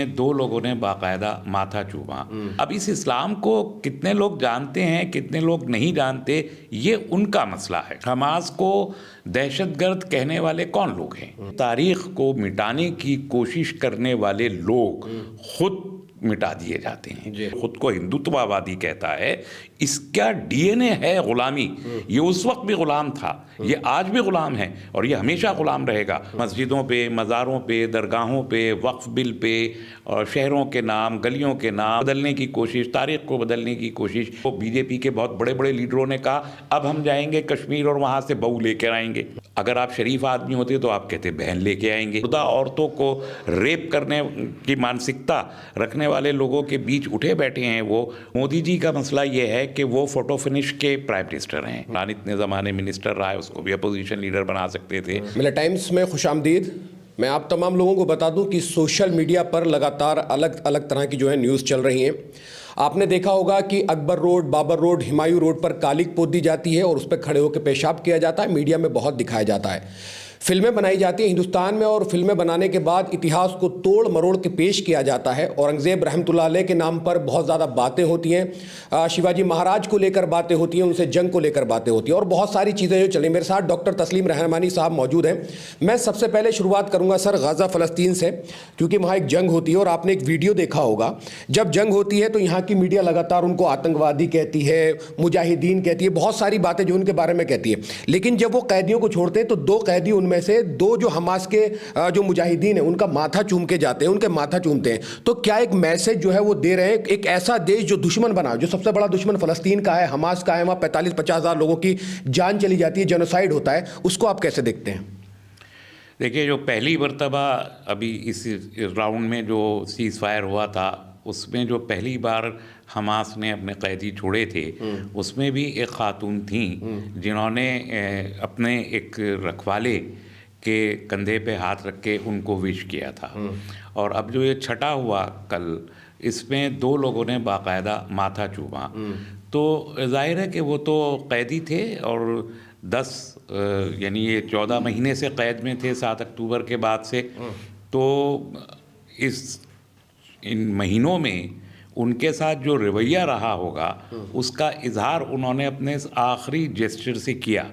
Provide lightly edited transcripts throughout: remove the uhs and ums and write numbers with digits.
इसमें दो लोगों ने बाकायदा माथा चूमा। अब इस इस्लाम को कितने लोग जानते हैं, कितने लोग नहीं जानते, ये उनका मसला है। हमास को दहशतगर्द कहने वाले कौन लोग हैं? तारीख को मिटाने की कोशिश करने वाले लोग खुद मिटा दिए जाते हैं। खुद को हिंदुत्ववादी कहता है, इसका डीएनए है गुलामी। ये उस वक्त भी गुलाम था, ये आज भी गुलाम है और ये हमेशा गुलाम रहेगा। मस्जिदों पे, मज़ारों पे, दरगाहों पे, वक्फ बिल पे और शहरों के नाम, गलियों के नाम बदलने की कोशिश, तारीख को बदलने की कोशिश। तो बीजेपी के बहुत बड़े बड़े लीडरों ने कहा अब हम जाएंगे कश्मीर और वहाँ से बहू लेकर आएंगे। अगर आप शरीफ आदमी होते तो आप कहते बहन लेके आएंगे। खुदा औरतों को रेप करने की मानसिकता रखने वाले लोगों के बीच उठे बैठे हैं वो। मोदी जी का मसला ये है कि वो फोटो फिनिश के प्राइम मिनिस्टर हैं। प्लान इतने ज़माने मिनिस्टर रहा है, उसको भी अपोजिशन लीडर बना सकते थे। मिले टाइम्स में खुशामदीद। मैं आप तमाम लोगों को बता दूं कि सोशल मीडिया पर लगातार अलग अलग तरह की जो है न्यूज़ चल रही हैं। आपने देखा होगा कि Akbar road, Babar road, Humayun road पर कालिक पोत दी जाती है और उस पर खड़े होकर पेशाब किया जाता है। मीडिया में बहुत दिखाया जाता है। फिल्में बनाई जाती हैं हिंदुस्तान में और फिल्में बनाने के बाद इतिहास को तोड़ मरोड़ के पेश किया जाता है। औरंगज़ेब रहमतुल्लाह अलैह के नाम पर बहुत ज़्यादा बातें होती हैं, शिवाजी महाराज को लेकर बातें होती हैं, उनसे जंग को लेकर बातें होती हैं और बहुत सारी चीज़ें जो चली। मेरे साथ डॉक्टर तस्लीम रहमानी साहब मौजूद हैं। मैं सबसे पहले शुरुआत करूँगा सर गाज़ा फ़लस्तीन से, क्योंकि वहाँ एक जंग होती है और आपने एक वीडियो देखा होगा। जब जंग होती है तो यहाँ की मीडिया लगातार उनको आतंकवादी कहती है, मुजाहिदीन कहती है, बहुत सारी बातें जो उनके बारे में कहती है। लेकिन जब वो कैदियों को छोड़ते हैं तो दो कैदी में से दो जो हमास के जो मुजाहिदीन हैं उनका माथा चूम के जाते हैं, उनके माथा चूमते हैं। तो क्या एक मैसेज जो है वो दे रहे हैं? एक ऐसा देश जो दुश्मन बना, जो सबसे बड़ा दुश्मन फ़लस्तीन का है, हमास का है, वहाँ 45-50 हज़ार लोगों की जान चली जाती है, जेनोसाइड होता है, उसको आप कैसे देखते हैं? देखिए, जो पहली मरतबा अभी इस राउंड में जो सीज़ फायर हुआ था, उसमें जो पहली बार हमास ने अपने कैदी छोड़े थे, उसमें भी एक खातून थी जिन्होंने अपने एक रखवाले के कंधे पे हाथ रख के उनको विश किया था। और अब जो ये छठा हुआ कल, इसमें दो लोगों ने बाकायदा माथा चूमा। तो जाहिर है कि वो तो कैदी थे और 10 यानी ये 14 महीने से कैद में थे 7 अक्टूबर के बाद से। तो इन महीनों में उनके साथ जो रवैया रहा होगा उसका इजहार उन्होंने अपने आखिरी जेस्चर से किया।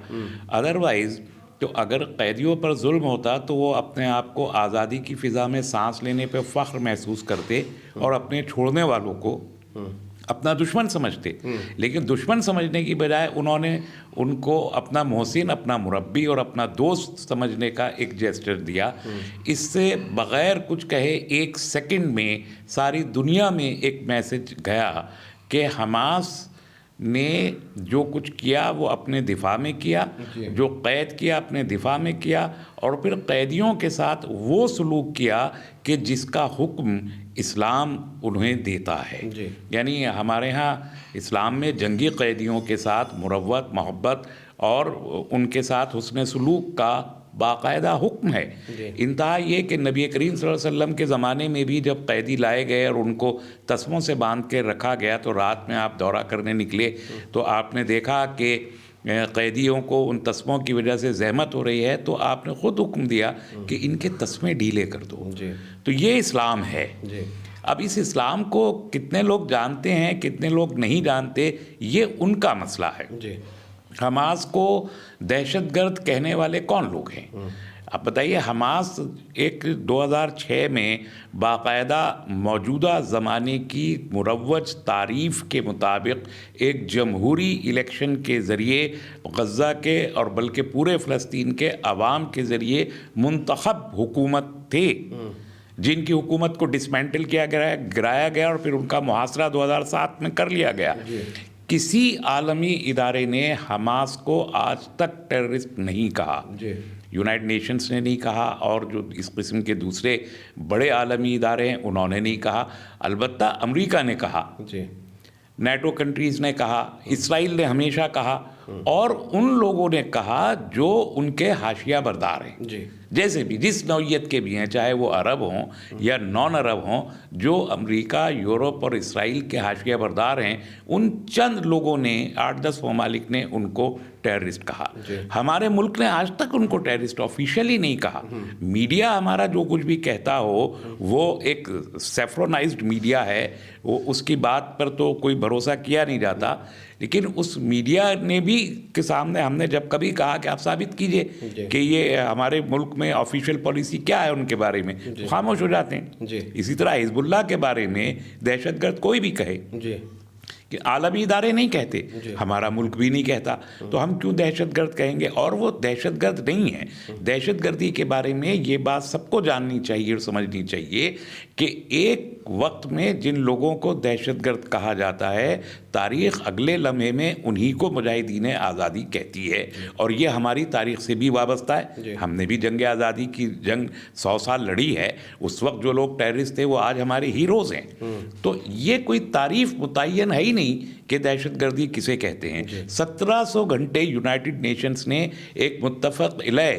अदरवाइज़ तो अगर कैदियों पर जुल्म होता तो वो अपने आप को आज़ादी की फ़िज़ा में सांस लेने पे फ़ख्र महसूस करते और अपने छोड़ने वालों को अपना दुश्मन समझते। लेकिन दुश्मन समझने की बजाय उन्होंने उनको अपना मोहसिन, अपना मुरब्बी और अपना दोस्त समझने का एक जेस्चर दिया। इससे बग़ैर कुछ कहे 1 सेकंड में सारी दुनिया में एक मैसेज गया कि हमास ने जो कुछ किया वो अपने दिफा में किया, जो कैद किया अपने दिफा में किया और फिर कैदियों के साथ वो सलूक किया कि जिसका हुक्म इस्लाम उन्हें देता है। यानी हमारे यहाँ इस्लाम में जंगी कैदियों के साथ मुरव्वत, मोहब्बत और उनके साथ हुस्न सलूक का बाकायदा हुक्म है। इंतहा ये कि नबी करीम सल्लल्लाहु अलैहि वसल्लम के ज़माने में भी जब कैदी लाए गए और उनको तस्मों से बांध के रखा गया तो रात में आप दौरा करने निकले तो आपने देखा कि कैदियों को उन तस्मों की वजह से जहमत हो रही है, तो आपने ख़ुद हुक्म दिया कि इनके तस्मे ढीले कर दो। तो ये इस्लाम है। अब इस इस्लाम को कितने लोग जानते हैं, कितने लोग नहीं जानते, ये उनका मसला है। हमास को दहशतगर्द कहने वाले कौन लोग हैं? अब बताइए, हमास एक 2006 में बाकायदा मौजूदा ज़माने की मुरव्वज तारीफ़ के मुताबिक एक जमहूरी इलेक्शन के ज़रिए गज़ा के और बल्कि पूरे फ़लस्तीन के अवाम के ज़रिए मुंतखब हुकूमत थे, जिनकी हुकूमत को डिसमेंटल किया गया, गिराया गया और फिर उनका मुहासरा 2007 में कर लिया गया। किसी आलमी इदारे ने हमास को आज तक टेररिस्ट नहीं कहा। यूनाइटेड नेशंस ने नहीं कहा और जो इस किस्म के दूसरे बड़े आलमी इदारे हैं उन्होंने नहीं कहा। अलबत्ता अमेरिका ने कहा, नेटो कंट्रीज़ ने कहा, इसराइल ने हमेशा कहा और उन लोगों ने कहा जो उनके हाशिया बरदार हैं जी। जैसे भी जिस नौइयत के भी हैं, चाहे वो अरब हों या नॉन अरब हों, जो अमेरिका, यूरोप और इसराइल के हाशिया बरदार हैं, उन चंद लोगों ने 8-10 ममालिक ने उनको टेररिस्ट कहा। हमारे मुल्क ने आज तक उनको टेररिस्ट ऑफिशियली नहीं कहा। मीडिया हमारा जो कुछ भी कहता हो वो एक सेफ्रोनाइज्ड मीडिया है, वो उसकी बात पर तो कोई भरोसा किया नहीं जाता। लेकिन उस मीडिया ने भी के सामने हमने जब कभी कहा कि आप साबित कीजिए कि ये हमारे मुल्क में ऑफिशियल पॉलिसी क्या है उनके बारे में, तो खामोश हो जाते हैं। इसी तरह हिजबुल्लाह के बारे में दहशतगर्द कोई भी कहे कि आलमी इदारे नहीं कहते, हमारा मुल्क भी नहीं कहता, तो हम क्यों दहशतगर्द कहेंगे? और वो दहशतगर्द नहीं है। दहशतगर्दी के बारे में ये बात सबको जाननी चाहिए और समझनी चाहिए कि एक वक्त में जिन लोगों को दहशतगर्द कहा जाता है, तारीख़ अगले लम्हे में उन्हीं को मुजाहिदीन आज़ादी कहती है, और ये हमारी तारीख़ से भी वाबस्ता है। हमने भी जंग आज़ादी की जंग 100 साल लड़ी है। उस वक्त जो लोग टेररिस्ट थे वो आज हमारे हीरोज़ हैं। तो ये कोई तारीफ़ मुतय्यन है ही नहीं कि दहशतगर्दी किसे कहते हैं। 1700 घंटे यूनाइटेड नेशंस ने एक मुत्तफ़क़ इलैह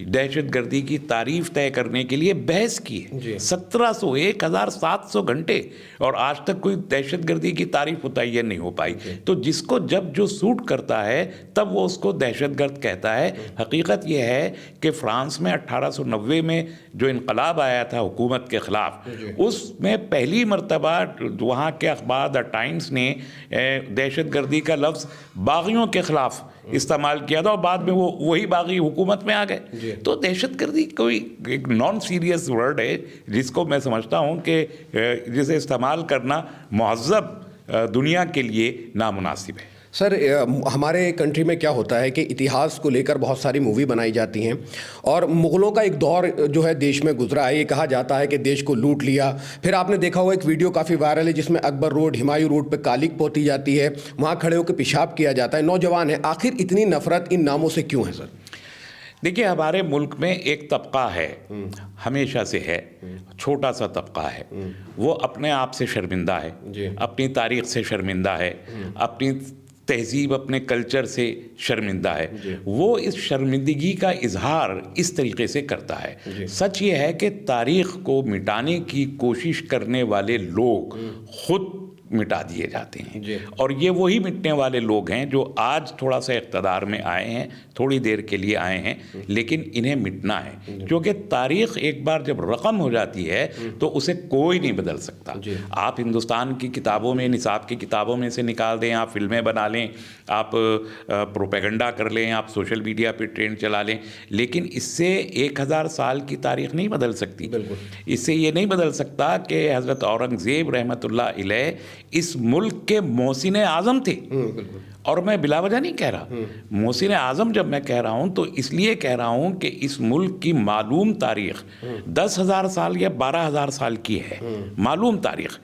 दहशतगर्दी की तारीफ़ तय करने के लिए बहस की है। 1700 घंटे, और आज तक कोई दहशतगर्दी की तारीफ़ मुतय्यन नहीं हो पाई। तो जिसको जब जो सूट करता है तब वो उसको दहशतगर्द कहता है। हकीकत यह है कि फ़्रांस में 1890 में जो इनकलाब आया था हुकूमत के ख़िलाफ़, उसमें पहली मरतबा वहाँ के अखबार द टाइम्स ने दहशतगर्दी का लफ्ज़ बागियों के ख़िलाफ़ इस्तेमाल किया था, और बाद में वो वही बागी हुकूमत में आ गए। तो दहशतगर्दी कोई एक नॉन सीरियस वर्ड है जिसको मैं समझता हूँ कि जिसे इस्तेमाल करना महज़्ज़ब दुनिया के लिए नामुनासिब है। सर, हमारे कंट्री में क्या होता है कि इतिहास को लेकर बहुत सारी मूवी बनाई जाती हैं, और मुग़लों का एक दौर जो है देश में गुजरा है। ये कहा जाता है कि देश को लूट लिया। फिर आपने देखा होगा एक वीडियो काफ़ी वायरल है जिसमें अकबर रोड, हुमायूं रोड पे कालिक पोती जाती है, वहाँ खड़े होकर पेशाब किया जाता है। नौजवान है, आखिर इतनी नफ़रत इन नामों से क्यों है सर? देखिए, हमारे मुल्क में एक तबका है, हमेशा से है, छोटा सा तबका है, वो अपने आप से शर्मिंदा है, अपनी तारीख़ से शर्मिंदा है, अपनी तहजीब, अपने कल्चर से शर्मिंदा है। वो इस शर्मिंदगी का इजहार इस तरीके से करता है। सच ये है कि तारीख़ को मिटाने की कोशिश करने वाले लोग खुद मिटा दिए जाते हैं, और ये वही मिटने वाले लोग हैं जो आज थोड़ा सा इक़्तिदार में आए हैं, थोड़ी देर के लिए आए हैं, लेकिन इन्हें मिटना है। क्योंकि तारीख़ एक बार जब रकम हो जाती है तो उसे कोई नहीं बदल सकता। आप हिंदुस्तान की किताबों में, निसाब की किताबों में से निकाल दें, आप फिल्में बना लें, आप प्रोपेगेंडा कर लें, आप सोशल मीडिया पर ट्रेंड चला लें, लेकिन इससे 1000 साल की तारीख़ नहीं बदल सकती। इससे ये नहीं बदल सकता कि हज़रत औरंगज़ेब रहमतुल्लाह अलैह इस मुल्क के मोहसिन आज़म थे। और मैं बिलावजह नहीं कह रहा, मोहसिन आज़म जब मैं कह रहा हूँ तो इसलिए कह रहा हूँ कि इस मुल्क की मालूम तारीख़ 10,000 साल या 12,000 साल की है, मालूम तारीख़।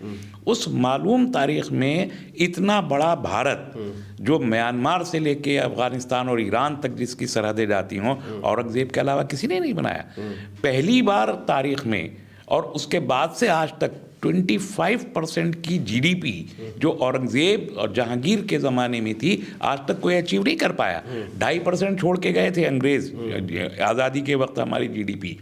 उस मालूम तारीख़ में इतना बड़ा भारत, जो म्यांमार से लेके अफ़गानिस्तान और ईरान तक जिसकी सरहदें जाती हों, औरंगज़ेब के अलावा किसी ने नहीं बनाया। पहली बार तारीख़ में, और उसके बाद से आज तक 25% की जीडीपी जो औरंगज़ेब और जहांगीर के ज़माने में थी, आज तक कोई अचीव नहीं कर पाया। 2.5% छोड़ के गए थे अंग्रेज़ आज़ादी के वक्त हमारी जीडीपी।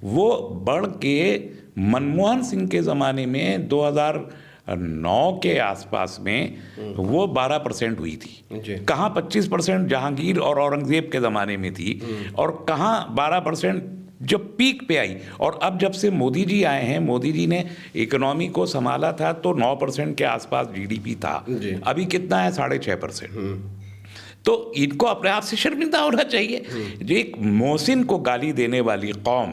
वो बढ़ के मनमोहन सिंह के ज़माने में 2009 के आसपास में वो 12% हुई थी। कहाँ 25% जहांगीर और औरंगज़ेब के ज़माने में थी, और कहाँ 12% जब पीक पे आई। और अब जब से मोदी जी आए हैं, मोदी जी ने इकोनॉमी को संभाला था तो 9% के आसपास जीडीपी था, अभी कितना है? 6.5%। तो इनको अपने आप से शर्मिंदा होना चाहिए। जो एक मोहसिन को गाली देने वाली कौम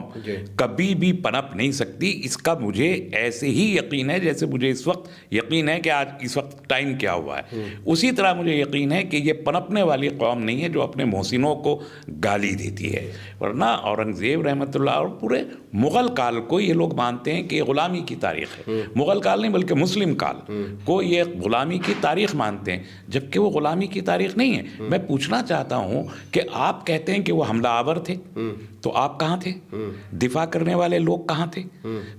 कभी भी पनप नहीं सकती, इसका मुझे ऐसे ही यकीन है जैसे मुझे इस वक्त यकीन है कि आज इस वक्त टाइम क्या हुआ है। उसी तरह मुझे यकीन है कि ये पनपने वाली कौम नहीं है जो अपने मोहसिनों को गाली देती है। वरना औरंगज़ेब रहमतुल्लाह और पूरे मुग़ल काल को ये लोग मानते हैं कि ग़ुलामी की तारीख़ है। मुग़ल काल नहीं बल्कि मुस्लिम काल को ये ग़ुलामी की तारीख़ मानते हैं, जबकि वो ग़ुलामी की तारीख़ नहीं है। मैं पूछना चाहता हूं कि आप कहते हैं कि वो हमलावर थे, तो आप कहाँ थे? दिफा करने वाले लोग कहाँ थे?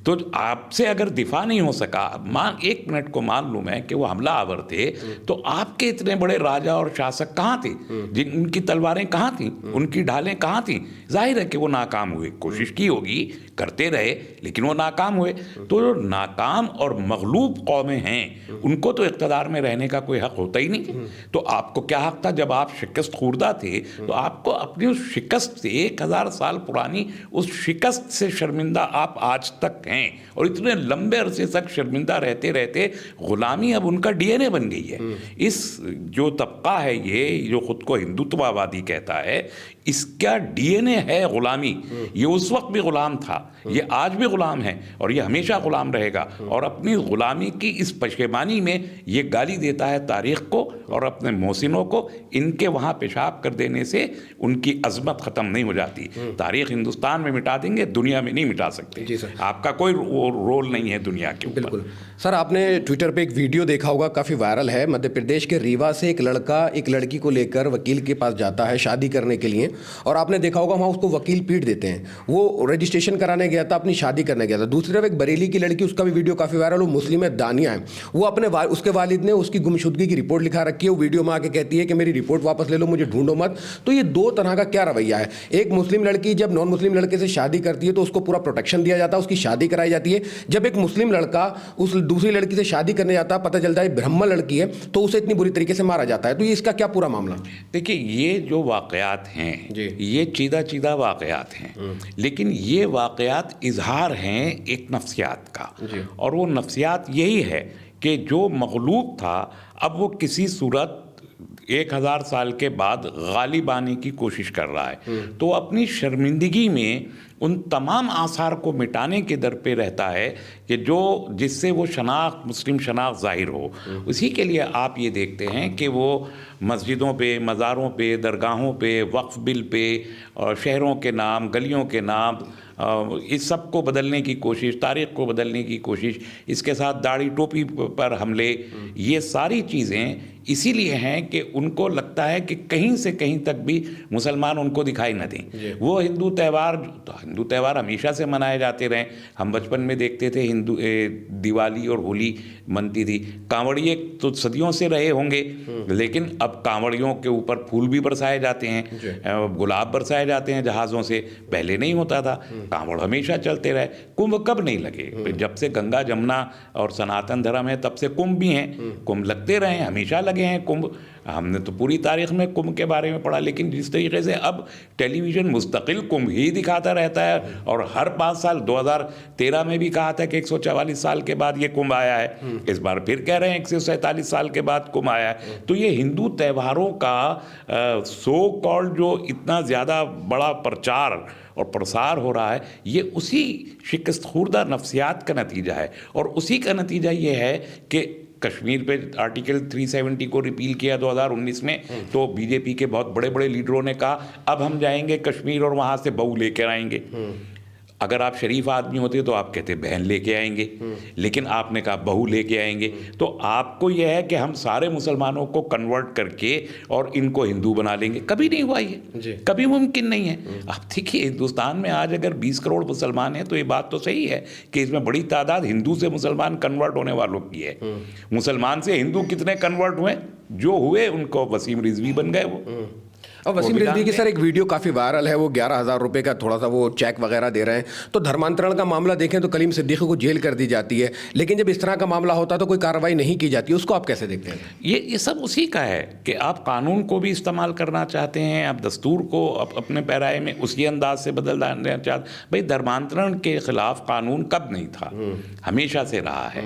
तो आपसे अगर दिफा नहीं हो सका, एक मिनट को मान लूं मैं कि वो हमलावर थे, तो आपके इतने बड़े राजा और शासक कहाँ थे? उनकी तलवारें कहाँ थी? उनकी ढालें कहाँ थी? जाहिर है कि वो नाकाम हुए। कोशिश की होगी, करते रहे, लेकिन वो नाकाम हुए। तो जो नाकाम और मगलूब कौमें हैं, उनको तो इक़्तिदार में रहने का कोई हक होता ही नहीं। तो आपको क्या हक था? जब आप शिकस्त खुर्दा थे तो आपको अपनी उस शिकस्त से, 1000 साल पुरानी उस शिकस्त से शर्मिंदा आप आज तक हैं, और इतने लंबे अरसे तक शर्मिंदा रहते रहते गुलामी अब उनका डीएनए बन गई है। इस जो तबका है, ये जो खुद को हिंदुत्ववादी कहता है, इसका डीएनए है गुलामी। ये उस वक्त भी गुलाम था, ये आज भी गुलाम है, और ये हमेशा गुलाम रहेगा। और अपनी गुलामी की इस पशेमानी में ये गाली देता है तारीख को और अपने मोहसिनों को। इनके वहाँ पेशाब कर देने से उनकी अजमत ख़त्म नहीं हो जाती। तारीख हिंदुस्तान में मिटा देंगे, दुनिया में नहीं मिटा सकते। जी सर, आपका कोई रोल नहीं है दुनिया के ऊपर। बिल्कुल सर, आपने ट्विटर पे एक वीडियो देखा होगा, काफ़ी वायरल है। मध्य प्रदेश के रीवा से एक लड़का एक लड़की को लेकर वकील के पास जाता है शादी करने के लिए, और आपने देखा होगा वहाँ उसको वकील पीट देते हैं। वो रजिस्ट्रेशन कराने गया था, अपनी शादी करने गया था। दूसरी तरफ एक बरेली की लड़की, उसका भी वीडियो काफ़ी वायरल, वो मुस्लिम है, दानिया है। वो अपने उसके वालिद ने उसकी गुमशुदगी की रिपोर्ट लिखा रखी है। वो वीडियो में आके कहती है कि मेरी रिपोर्ट वापस ले लो, मुझे ढूंढो मत। तो ये दो तरह का क्या रवैया है? एक मुस्लिम लड़की जब नॉन मुस्लिम लड़के से शादी करती है तो उसको पूरा प्रोटेक्शन दिया जाता है, उसकी शादी कराई जाती है। जब एक मुस्लिम लड़का उस दूसरी लड़की से शादी करने जाता है, पता चलता है ब्राह्मण लड़की है, तो उसे इतनी बुरी तरीके से मारा जाता है। तो ये इसका क्या पूरा मामला? देखिए, ये जो वाक़यात हैं, ये चीदा वाक़यात हैं, लेकिन ये वाक़यात इजहार हैं एक नफ्सियात का। और वो नफ्सियात यही है कि जो मग़लूब था, अब वो किसी सूरत 1000 साल के बाद गालिब आने की कोशिश कर रहा है। तो अपनी शर्मिंदगी में उन तमाम आसार को मिटाने के दर पे रहता है कि जिससे वो शनाख्त, मुस्लिम शनाख्त ज़ाहिर हो। उसी के लिए आप ये देखते हैं कि वो मस्जिदों पे, मज़ारों पे, दरगाहों पे, वक्फ बिल पे, और शहरों के नाम, गलियों के नाम, इस सब को बदलने की कोशिश, तारीख़ को बदलने की कोशिश, इसके साथ दाढ़ी टोपी पर हमले, ये सारी चीज़ें इसीलिए हैं कि उनको लगता है कि कहीं से कहीं तक भी मुसलमान उनको दिखाई न दें। वो हिंदू त्यौहार हमेशा से मनाए जाते रहे। हम बचपन में देखते थे दिवाली और होली मनती थी। कांवड़िए तो सदियों से रहे होंगे, लेकिन अब कांवड़ियों के ऊपर फूल भी बरसाए जाते हैं, गुलाब बरसाए जाते हैं जहाज़ों से। पहले नहीं होता था। कांवड़ हमेशा चलते रहे। कुंभ कब नहीं लगे? जब से गंगा जमुना और सनातन धर्म है, तब से कुंभ भी हैं। कुंभ लगते रहे, हमेशा लगे हैं कुंभ। हमने तो पूरी तारीख में कुंभ के बारे में पढ़ा। लेकिन जिस तरीके से अब टेलीविज़न मुस्तकिल कुंभ ही दिखाता रहता है, और हर 5 साल, 2013 में भी कहा था कि 144 साल के बाद ये कुंभ आया है, इस बार फिर कह रहे हैं 147 साल के बाद कुंभ आया है। तो ये हिंदू त्योहारों का सो कॉल्ड जो इतना ज़्यादा बड़ा प्रचार और प्रसार हो रहा है, ये उसी शिकस्त खुर्दा नफ्सियात का नतीजा है। और उसी का नतीजा ये है कि कश्मीर पे आर्टिकल 370 को रिपील किया 2019 में, तो बीजेपी के बहुत बड़े बड़े लीडरों ने कहा अब हम जाएंगे कश्मीर और वहाँ से बहू लेकर आएंगे। अगर आप शरीफ आदमी होते तो आप कहते बहन लेके आएंगे, लेकिन आपने कहा बहू लेके आएंगे। तो आपको यह है कि हम सारे मुसलमानों को कन्वर्ट करके और इनको हिंदू बना लेंगे। कभी नहीं हुआ ये, कभी मुमकिन नहीं है। आप देखिए, हिंदुस्तान में आज अगर 20 करोड़ मुसलमान हैं तो ये बात तो सही है कि इसमें बड़ी तादाद हिंदू से मुसलमान कन्वर्ट होने वालों की है। मुसलमान से हिंदू कितने कन्वर्ट हुए? जो हुए उनको वसीम रिजवी बन गए वो। और वसीम रिजवी की सर एक वीडियो काफ़ी वायरल है, वो 11,000 रुपये का थोड़ा सा वो चेक वगैरह दे रहे हैं। तो धर्मांतरण का मामला देखें तो कलीम सिद्दीकी को जेल कर दी जाती है, लेकिन जब इस तरह का मामला होता है तो कोई कार्रवाई नहीं की जाती। उसको आप कैसे देखते हैं? ये सब उसी का है कि आप कानून को भी इस्तेमाल करना चाहते हैं, आप दस्तूर को अपने पैराए में उसी अंदाज से बदल देना चाहते। भाई, धर्मांतरण के खिलाफ कानून कब नहीं था? हमेशा से रहा है।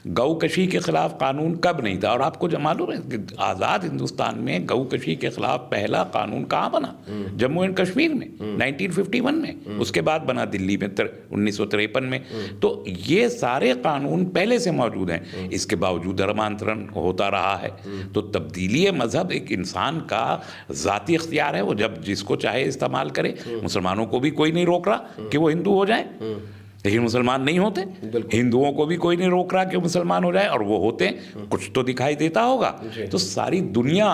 गौकशी के खिलाफ कानून कब नहीं था? और आपको जो मालूम है कि आज़ाद हिंदुस्तान में गौकशी के खिलाफ पहला कानून कहाँ बना? जम्मू एंड कश्मीर में 1951 में। उसके बाद बना दिल्ली में 1953 में। तो ये सारे कानून पहले से मौजूद हैं। इसके बावजूद धर्मांतरण होता रहा है। तो तब्दीली मजहब एक इंसान का ज़ाती इख्तियार है, वो जब जिसको चाहे इस्तेमाल करे। मुसलमानों को भी कोई नहीं रोक रहा कि वो हिंदू हो जाए। लेकिन मुसलमान नहीं होते। हिंदुओं को भी कोई नहीं रोक रहा कि मुसलमान हो जाए, और वो होते हैं, कुछ तो दिखाई देता होगा। तो सारी दुनिया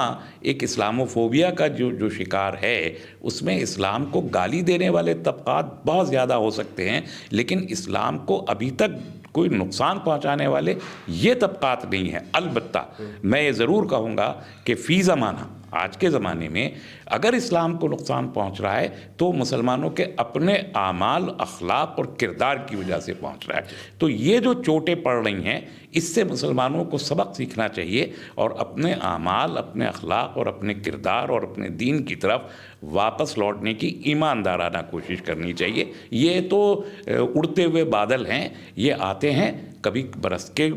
एक इस्लामोफोबिया का जो शिकार है, उसमें इस्लाम को गाली देने वाले तबकात बहुत ज़्यादा हो सकते हैं, लेकिन इस्लाम को अभी तक कोई नुकसान पहुंचाने वाले ये तबकात नहीं है। अलबत्ता मैं ये ज़रूर कहूँगा कि फ़ी ज़माना, आज के ज़माने में अगर इस्लाम को नुकसान पहुंच रहा है तो मुसलमानों के अपने आमाल, अखलाक और किरदार की वजह से पहुंच रहा है। तो ये जो चोटें पड़ रही हैं, इससे मुसलमानों को सबक सीखना चाहिए और अपने आमाल, अपने अखलाक और अपने किरदार और अपने दीन की तरफ वापस लौटने की ईमानदाराना कोशिश करनी चाहिए। ये तो उड़ते हुए बादल हैं, ये आते हैं, कभी बरस के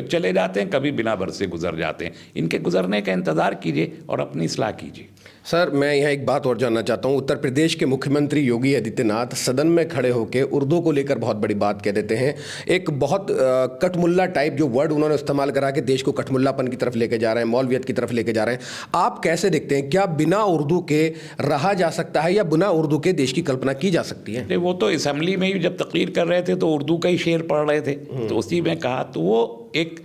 चले जाते हैं, कभी बिना बरसे गुजर जाते हैं। इनके गुजरने का इंतज़ार कीजिए और अपनी इस्लाह कीजिए। सर, मैं यहाँ एक बात और जानना चाहता हूँ। उत्तर प्रदेश के मुख्यमंत्री योगी आदित्यनाथ सदन में खड़े होकर उर्दू को लेकर बहुत बड़ी बात कह देते हैं। एक बहुत कटमुल्ला टाइप जो वर्ड उन्होंने इस्तेमाल करा कि देश को कटमुल्लापन की तरफ लेके जा रहे हैं, मौलवियत की तरफ लेके जा रहे हैं। आप कैसे देखते हैं, क्या बिना उर्दू के रहा जा सकता है या बिना उर्दू के देश की कल्पना की जा सकती है? वो तो असेंबली में ही जब तकरीर कर रहे थे तो उर्दू का ही शेर पढ़ रहे थे, तो उसी में कहा। तो वो एक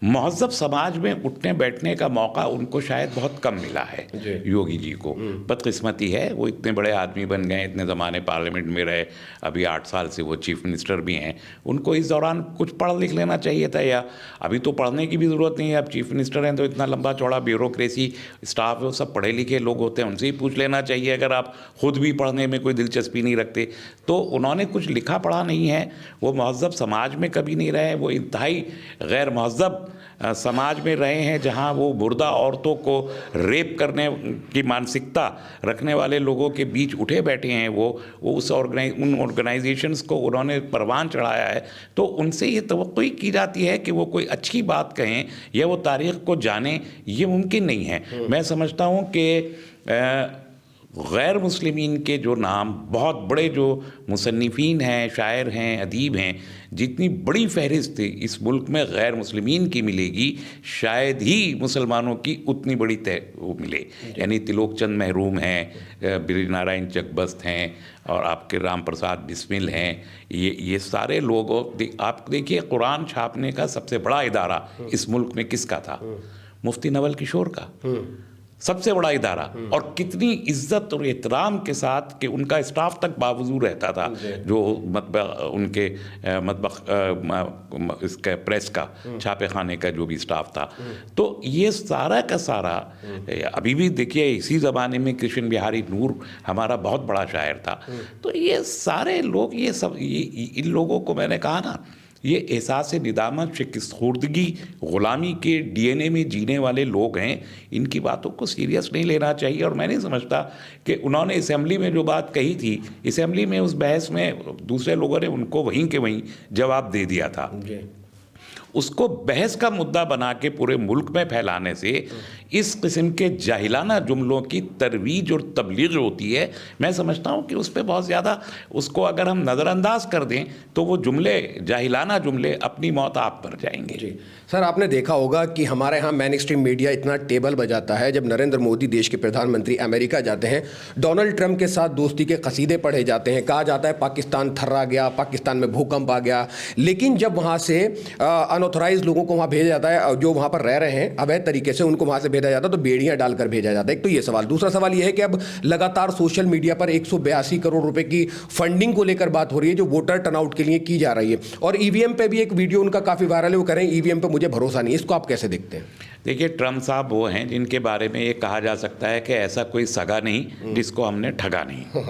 महज़ब समाज में उठने बैठने का मौका उनको शायद बहुत कम मिला है योगी जी को। बदकिस्मती है, वो इतने बड़े आदमी बन गए, इतने ज़माने पार्लियामेंट में रहे, अभी 8 साल से वो चीफ मिनिस्टर भी हैं। उनको इस दौरान कुछ पढ़ लिख लेना चाहिए था, या अभी तो पढ़ने की भी ज़रूरत नहीं है। अब चीफ मिनिस्टर हैं तो इतना लंबा चौड़ा ब्यूरोक्रेसी स्टाफ है, वो सब पढ़े लिखे लोग होते हैं, उनसे ही पूछ लेना चाहिए। अगर आप खुद भी पढ़ने में कोई दिलचस्पी नहीं रखते तो उन्होंने कुछ लिखा पढ़ा नहीं है, वो महज़ब समाज में कभी नहीं रहे, वो इंतहाई गैर महज़ब समाज में रहे हैं, जहां वो मुर्दा औरतों को रेप करने की मानसिकता रखने वाले लोगों के बीच उठे बैठे हैं। वो उन ऑर्गेनाइजेशंस को उन्होंने परवान चढ़ाया है। तो उनसे ये तवक्कुई की जाती है कि वो कोई अच्छी बात कहें या वो तारीख़ को जानें, ये मुमकिन नहीं है। मैं समझता हूँ कि गैर मुस्लिमीन के जो नाम, बहुत बड़े जो मुसन्निफ़ीन हैं, शायर हैं, अदीब हैं, जितनी बड़ी फहरिस्त इस मुल्क में गैर मुस्लिमीन की मिलेगी, शायद ही मुसलमानों की उतनी बड़ी वो मिले। यानी तिलोक चंद महरूम हैं, ब्रिज नारायण चकबस्त हैं, और आपके राम प्रसाद बिस्मिल हैं। ये सारे लोग, आप देखिए कुरान छापने का सबसे बड़ा इदारा इस मुल्क में किसका था? मुफ्ती नवल किशोर का, सबसे बड़ा इदारा। और कितनी इज्जत और एहतराम के साथ कि उनका स्टाफ तक बावजूद रहता था, जो उनके इसका प्रेस का, छापे खाने का जो भी स्टाफ था। तो ये सारा का सारा, अभी भी देखिए इसी ज़माने में कृष्ण बिहारी नूर हमारा बहुत बड़ा शायर था। तो ये सारे लोग, ये सब इन लोगों को मैंने कहा ना, ये एहसास निदामत, शिकस्तखुर्दगी, ग़ुलामी के डीएनए में जीने वाले लोग हैं। इनकी बातों को सीरियस नहीं लेना चाहिए। और मैं नहीं समझता कि उन्होंने असेंबली में जो बात कही थी, असेंबली में उस बहस में दूसरे लोगों ने उनको वहीं के वहीं जवाब दे दिया था। उसको बहस का मुद्दा बना के पूरे मुल्क में फैलाने से इस किस्म के जाहिलाना जुमलों की तरवीज और तबलीग होती है। मैं समझता हूँ कि उस पर बहुत ज़्यादा, उसको अगर हम नज़रअंदाज कर दें तो वो जुमले, जाहिलाना जुमले, अपनी मौत आप पर जाएंगे। जी सर, आपने देखा होगा कि हमारे यहाँ मेन स्ट्रीम मीडिया इतना टेबल बजाता है जब नरेंद्र मोदी देश के प्रधानमंत्री अमेरिका जाते हैं, डोनाल्ड ट्रंप के साथ दोस्ती के कसीदे पढ़े जाते हैं, कहा जाता है पाकिस्तान थर्रा गया, पाकिस्तान में भूकंप आ गया। लेकिन जब वहाँ से अनऑथराइज लोगों को वहाँ भेजा जाता है, जो वहाँ पर रह रहे हैं अवैध तरीके से, उनको वहाँ से भेजा जाता है, तो बेड़ियाँ डालकर भेजा जाता है। एक तो ये सवाल। दूसरा सवाल ये है कि अब लगातार सोशल मीडिया पर 182 करोड़ रुपए की फंडिंग को लेकर बात हो रही है, जो वोटर टर्नआउट के लिए की जा रही है। और ईवीएम पे भी एक वीडियो उनका काफ़ी वायरल है, वो कह रहे हैं ईवीएम पे मुझे भरोसा नहीं। इसको आप कैसे देखते हैं? देखिए, ट्रम्प साहब वो हैं जिनके बारे में ये कहा जा सकता है कि ऐसा कोई सगा नहीं जिसको हमने ठगा नहीं।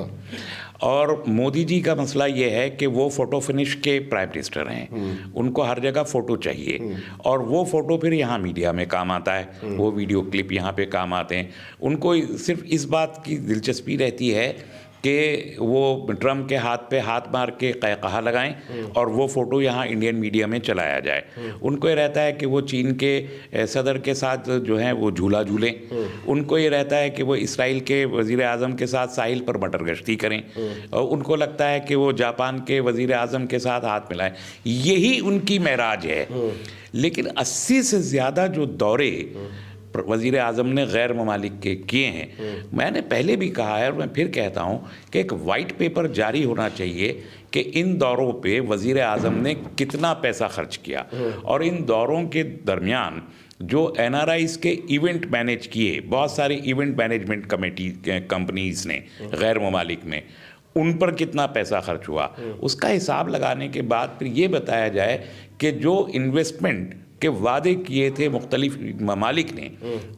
और मोदी जी का मसला ये है कि वो फ़ोटो फिनिश के प्राइम मिनिस्टर हैं, उनको हर जगह फ़ोटो चाहिए, और वो फ़ोटो फिर यहाँ मीडिया में काम आता है, वो वीडियो क्लिप यहाँ पे काम आते हैं। उनको सिर्फ इस बात की दिलचस्पी रहती है कि वो ट्रम्प के हाथ पे हाथ मार के कहकहा लगाएं और वो फ़ोटो यहाँ इंडियन मीडिया में चलाया जाए। उनको ये रहता है कि वो चीन के सदर के साथ जो है वो झूला झूलें। उनको ये रहता है कि वो इसराइल के वज़ीर आज़म के साथ साहिल पर मटर गश्ती करें। और उनको लगता है कि वो जापान के वज़ीर आज़म के साथ हाथ मिलाएं। यही उनकी महराज है। लेकिन 80 से ज़्यादा जो दौरे वज़ीर आज़म ने गैर ममालिक के किए हैं, मैंने पहले भी कहा है और मैं फिर कहता हूँ कि एक वाइट पेपर जारी होना चाहिए कि इन दौरों पे वज़ीर आज़म ने कितना पैसा खर्च किया और इन दौरों के दरमियान जो एनआरआईज़ के इवेंट मैनेज किए, बहुत सारी इवेंट मैनेजमेंट कमेटी कंपनीज़ ने गैर ममालिक में, उन पर कितना पैसा खर्च हुआ, उसका हिसाब लगाने के बाद फिर ये बताया जाए कि जो इन्वेस्टमेंट के वादे किए थे मुख्तलिफ ममालिक ने,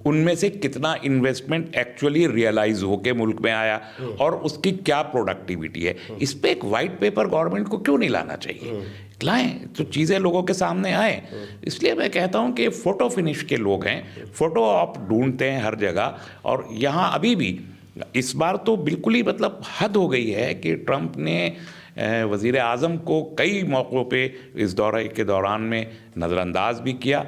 उनमें से कितना इन्वेस्टमेंट एक्चुअली रियलाइज होके मुल्क में आया और उसकी क्या प्रोडक्टिविटी है। इस पे एक वाइट पेपर गवर्नमेंट को क्यों नहीं लाना चाहिए? लाएं तो चीज़ें लोगों के सामने आए। इसलिए मैं कहता हूं कि फ़ोटो फिनिश के लोग हैं, फ़ोटो आप ढूंढते हैं हर जगह, और यहाँ अभी भी इस बार तो बिल्कुल ही मतलब हद हो गई है कि ट्रंप ने वज़ीर आज़म को कई मौक़ों पे इस दौरे के दौरान में नज़रअंदाज भी किया,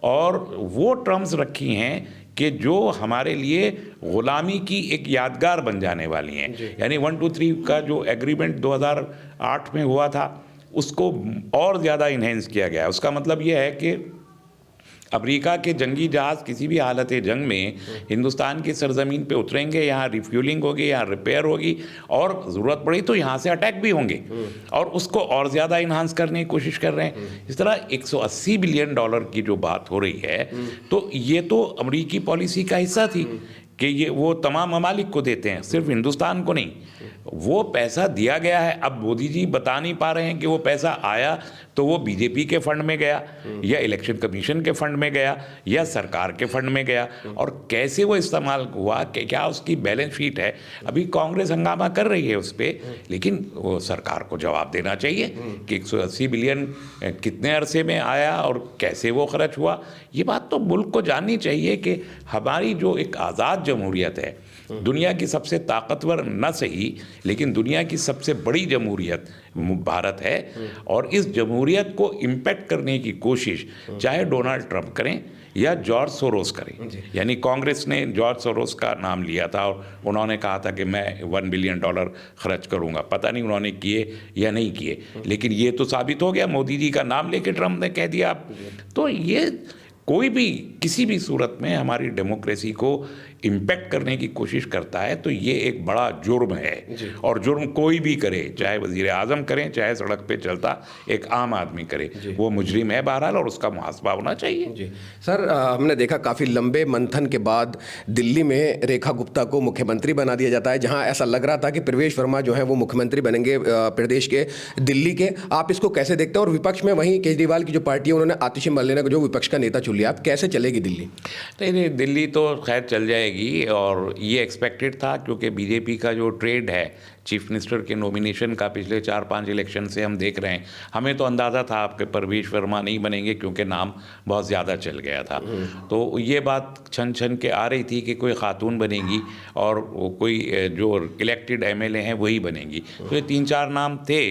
और वो टर्म्स रखी हैं कि जो हमारे लिए ग़ुलामी की एक यादगार बन जाने वाली हैं। यानी 1, 2, 3 का जो एग्रीमेंट 2008 में हुआ था, उसको और ज़्यादा इन्हेंस किया गया है। उसका मतलब ये है कि अमेरिका के जंगी जहाज़ किसी भी हालत जंग में हिंदुस्तान की सरजमीन पे उतरेंगे, यहाँ रिफ्यूलिंग होगी, यहाँ रिपेयर होगी, और ज़रूरत पड़ी तो यहाँ से अटैक भी होंगे, और उसको और ज़्यादा इन्हांस करने की कोशिश कर रहे हैं। इस तरह $180 बिलियन की जो बात हो रही है, तो ये तो अमेरिकी पॉलिसी का हिस्सा थी कि ये वो तमाम ममालिक को देते हैं, सिर्फ हिंदुस्तान को नहीं। वो पैसा दिया गया है। अब मोदी जी बता नहीं पा रहे हैं कि वो पैसा आया तो वो बीजेपी के फंड में गया या इलेक्शन कमीशन के फंड में गया या सरकार के फंड में गया, और कैसे वो इस्तेमाल हुआ, कि क्या उसकी बैलेंस शीट है। अभी कांग्रेस हंगामा कर रही है उस पर, लेकिन वो सरकार को जवाब देना चाहिए कि 180 बिलियन कितने अरसे में आया और कैसे वो खर्च हुआ। ये बात तो मुल्क को जाननी चाहिए कि हमारी जो एक आज़ाद जमहूरियत है, दुनिया की सबसे ताकतवर न सही लेकिन दुनिया की सबसे बड़ी जमहूरियत भारत है, और इस जमहूरियत को इम्पैक्ट करने की कोशिश चाहे डोनाल्ड ट्रंप करें या जॉर्ज सोरोस करें। यानी कांग्रेस ने जॉर्ज सोरोस का नाम लिया था और उन्होंने कहा था कि मैं $1 बिलियन खर्च करूंगा। पता नहीं उन्होंने किए या नहीं किए, लेकिन ये तो साबित हो गया, मोदी जी का नाम लेके ट्रंप ने कह दिया। तो ये कोई भी किसी भी सूरत में हमारी डेमोक्रेसी को इम्पैक्ट करने की कोशिश करता है तो ये एक बड़ा जुर्म है, और जुर्म कोई भी करे, चाहे वज़ीर आज़म करें, चाहे सड़क पे चलता एक आम आदमी करे, वो मुजरिम है बहरहाल, और उसका मुहासबा होना चाहिए। जी सर, हमने देखा काफ़ी लंबे मंथन के बाद दिल्ली में रेखा गुप्ता को मुख्यमंत्री बना दिया जाता है, जहां ऐसा लग रहा था कि प्रवेश वर्मा जो है वो मुख्यमंत्री बनेंगे प्रदेश के, दिल्ली के। आप इसको कैसे देखते हैं? और विपक्ष में वहीं केजरीवाल की जो पार्टी है उन्होंने आतिशी मरलेना को जो विपक्ष का नेता चुन लिया, आप कैसे चलेगी दिल्ली? नहीं, दिल्ली तो खैर चल जाएगी, और ये एक्सपेक्टेड था, क्योंकि बीजेपी का जो ट्रेड है चीफ मिनिस्टर के नॉमिनेशन का पिछले 4-5 इलेक्शन से हम देख रहे हैं। हमें तो अंदाज़ा था आपके परवेश वर्मा नहीं बनेंगे क्योंकि नाम बहुत ज़्यादा चल गया था, तो ये बात छन छन के आ रही थी कि कोई खातून बनेगी और कोई जो इलेक्टेड एमएलए हैं वही बनेंगी। तो ये 3-4 नाम थे,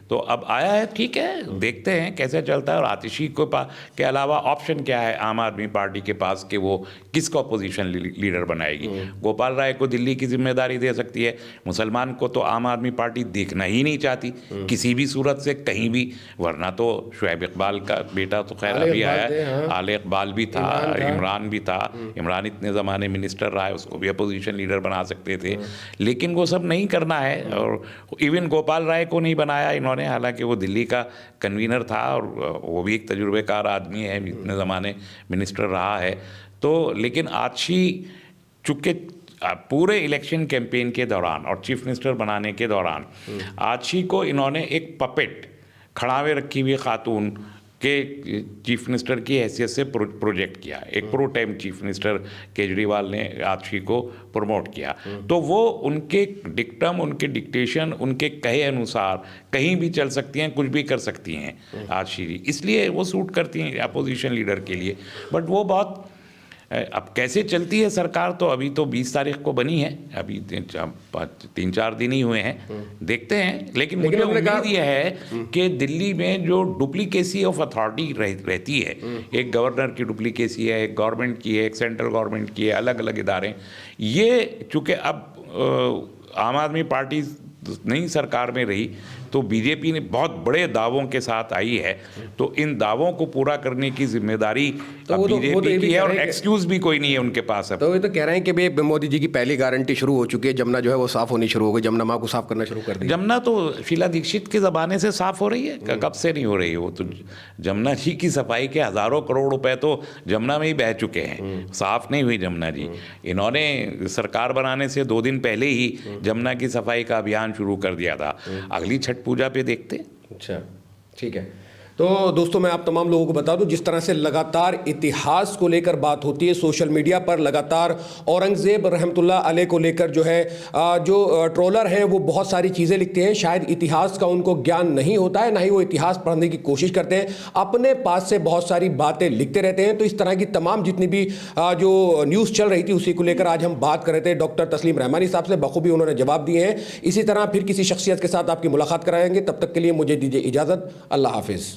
तो अब आया है, ठीक है, देखते हैं कैसे चलता है। और आतिशी के अलावा ऑप्शन क्या है आम आदमी पार्टी के पास कि वो किसको अपोजिशन लीडर बनाएगी? गोपाल राय को दिल्ली की जिम्मेदारी दे सकती है, मुसलमान को तो आम आदमी पार्टी देखना ही नहीं चाहती किसी भी सूरत से कहीं भी, वरना तो शुएब इकबाल का बेटा तो खैर अभी आया है, आले इकबाल भी था, इमरान भी था, इमरान इतने ज़माने मिनिस्टर रहा है, उसको भी अपोजिशन लीडर बना सकते थे, लेकिन वो सब नहीं करना है। और इवन गोपाल राय को नहीं बनाया इन्होंने, हालांकि वो दिल्ली का कन्वीनर था और वो भी एक तजुर्बेकार आदमी है, इतने ज़माने मिनिस्टर रहा है। तो लेकिन आतिशी चूँकि पूरे इलेक्शन कैंपेन के दौरान और चीफ मिनिस्टर बनाने के दौरान आतिशी को इन्होंने एक पपेट खड़ावे रखी हुई खातून के चीफ मिनिस्टर की हैसियत से प्रोजेक्ट किया। एक pro time chief minister Kejriwal ने आतिशी को प्रमोट किया, तो वो उनके डिक्टम, उनके डिक्टेशन, उनके कहे अनुसार कहीं भी चल सकती हैं, कुछ भी कर सकती हैं आतिशी जी, इसलिए वो सूट करती हैं अपोजिशन लीडर के लिए। बट वो बहुत, अब कैसे चलती है सरकार तो अभी तो 20 तारीख को बनी है, अभी 3-4 दिन ही हुए हैं, देखते हैं। लेकिन मुझे उम्मीद यह है कि दिल्ली में जो डुप्लीकेसी ऑफ अथॉरिटी रहती है, एक गवर्नर की डुप्लीकेसी है, एक गवर्नमेंट की है, एक सेंट्रल गवर्नमेंट की है, अलग अलग इदारे, ये चूँकि अब आम आदमी पार्टी नहीं सरकार में रही, तो बीजेपी ने बहुत बड़े दावों के साथ आई है, तो इन दावों को पूरा करने की जिम्मेदारी बीजेपी की है और एक्सक्यूज भी कोई नहीं है उनके पास अब। तो ये तो कह रहे हैं कि भाई मोदी जी की पहली गारंटी शुरू हो चुकी है, जमुना जो है वो साफ होनी शुरू हो गई, जमुना माँ को साफ करना शुरू कर दिया। जमुना तो शीला दीक्षित के ज़माने से साफ हो रही है, कब से नहीं हो रही है वो तो। जमुना जी की सफाई के हज़ारों करोड़ रुपए तो जमुना में ही बह चुके हैं, साफ नहीं हुई जमुना जी। इन्होंने सरकार बनाने से 2 दिन पहले ही जमुना की सफाई का अभियान शुरू कर दिया था। अगली छठ पूजा पे देखते। अच्छा, ठीक है। तो दोस्तों मैं आप तमाम लोगों को बता दूं, जिस तरह से लगातार इतिहास को लेकर बात होती है सोशल मीडिया पर, लगातार औरंगज़ेब रहमतुल्लाह अलैह को लेकर जो है जो ट्रोलर हैं वो बहुत सारी चीज़ें लिखते हैं। शायद इतिहास का उनको ज्ञान नहीं होता है, ना ही वो इतिहास पढ़ने की कोशिश करते हैं, अपने पास से बहुत सारी बातें लिखते रहते हैं। तो इस तरह की तमाम जितनी भी जो न्यूज़ चल रही थी उसी को लेकर आज हम बात कर रहे थे डॉक्टर तस्लीम रहमानी साहब से। बखूबी उन्होंने जवाब दिए हैं। इसी तरह फिर किसी शख्सियत के साथ आपकी मुलाकात कराएंगे, तब तक के लिए मुझे दीजिए इजाज़त। अल्लाह हाफिज़।